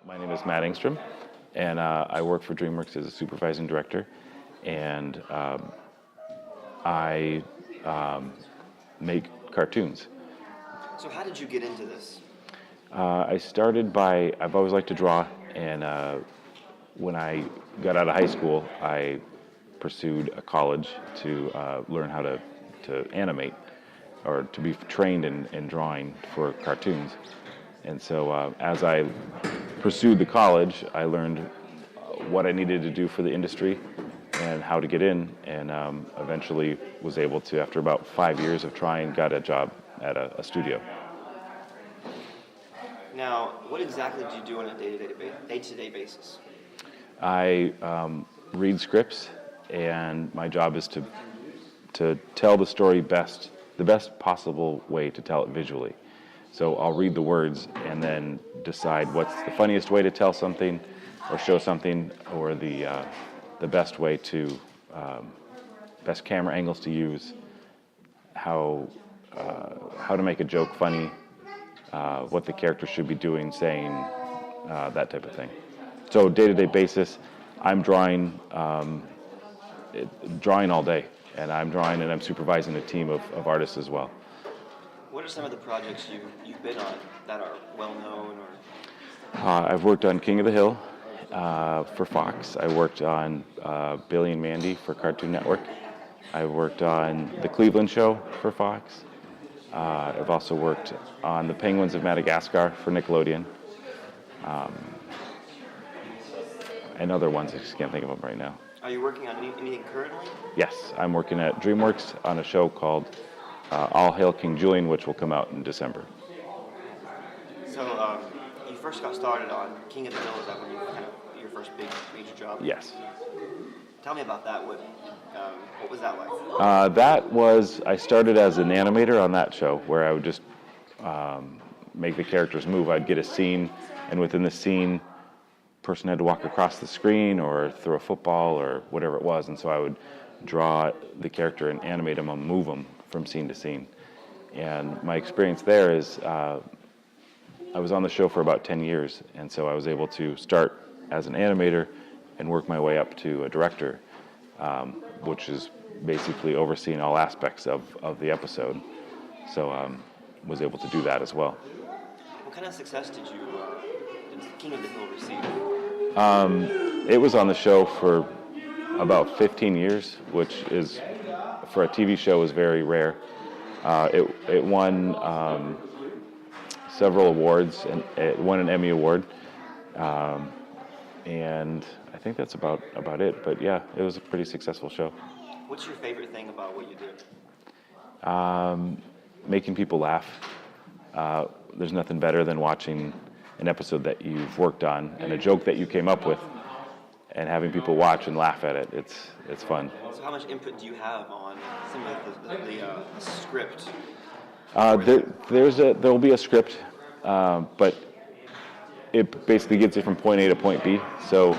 My name is Matt Engstrom, and I work for DreamWorks as a supervising director, and I make cartoons. So how did you get into this? I started I've always liked to draw, and when I got out of high school, I pursued a college to learn how to animate, or to be trained in drawing for cartoons. And so as I pursued the college, I learned what I needed to do for the industry and how to get in, and eventually was able to, after about 5 years of trying, got a job at a studio. Now, what exactly do you do on a day-to-day basis? I read scripts, and my job is to tell the story the best possible way to tell it visually. So I'll read the words and then decide what's the funniest way to tell something or show something, or the best way to, best camera angles to use, how to make a joke funny, what the character should be doing, saying, that type of thing. So day-to-day basis, I'm drawing all day, and I'm drawing and I'm supervising a team of artists as well. What are some of the projects you've been on that are well-known? I've worked on King of the Hill for Fox. I worked on Billy and Mandy for Cartoon Network. I've worked on The Cleveland Show for Fox. I've also worked on The Penguins of Madagascar for Nickelodeon. And other ones, I just can't think of them right now. Are you working on anything currently? Yes, I'm working at DreamWorks on a show called All Hail King Julian, which will come out in December. So you first got started on King of the Hill. Is that when you your first big major job? Yes. Tell me about that. What was that like? I started as an animator on that show, where I would just make the characters move. I'd get a scene, and within the scene, person had to walk across the screen or throw a football or whatever it was, and so I would draw the character and animate them and move them from scene to scene. And my experience there is I was on the show for about 10 years, and so I was able to start as an animator and work my way up to a director, which is basically overseeing all aspects of the episode. So was able to do that as well. What kind of success did King of the Hill receive? It was on the show for about 15 years, which is, for a TV show, is very rare. It won several awards, and it won an Emmy Award. And I think that's about it. But yeah, it was a pretty successful show. What's your favorite thing about what you do? Making people laugh. There's nothing better than watching an episode that you've worked on and a joke that you came up with, and having people watch and laugh at it. It's fun. So how much input do you have on some of the script? There'll be a script, but it basically gets you from point A to point B. So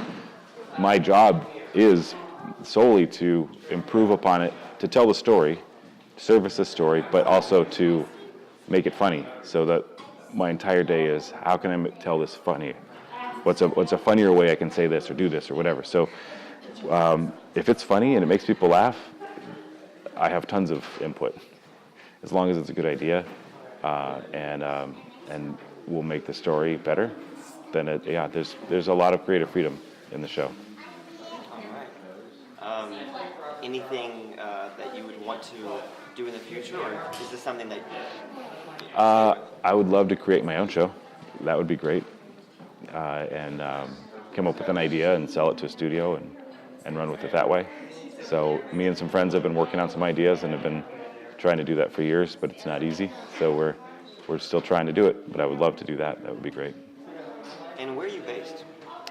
my job is solely to improve upon it, to tell the story, service the story, but also to make it funny. So that my entire day is, how can I tell this funny? What's a funnier way I can say this or do this or whatever. So if it's funny and it makes people laugh, I have tons of input, as long as it's a good idea and will make the story better. Then there's a lot of creative freedom in the show. All right. Anything that you would want to do in the future, or is this something that? I would love to create my own show. That would be great, and come up with an idea and sell it to a studio and run with it that way. So me and some friends have been working on some ideas and have been trying to do that for years, but it's not easy. So we're still trying to do it, but I would love to do that. That would be great. And where are you based?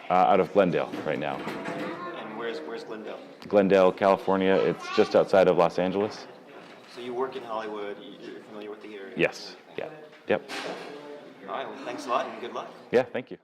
Out of Glendale right now. And where's Glendale? Glendale, California. It's just outside of Los Angeles. So you work in Hollywood. You're familiar with the area? Yes. Yeah. Yep. All right. Well, thanks a lot and good luck. Yeah. Thank you.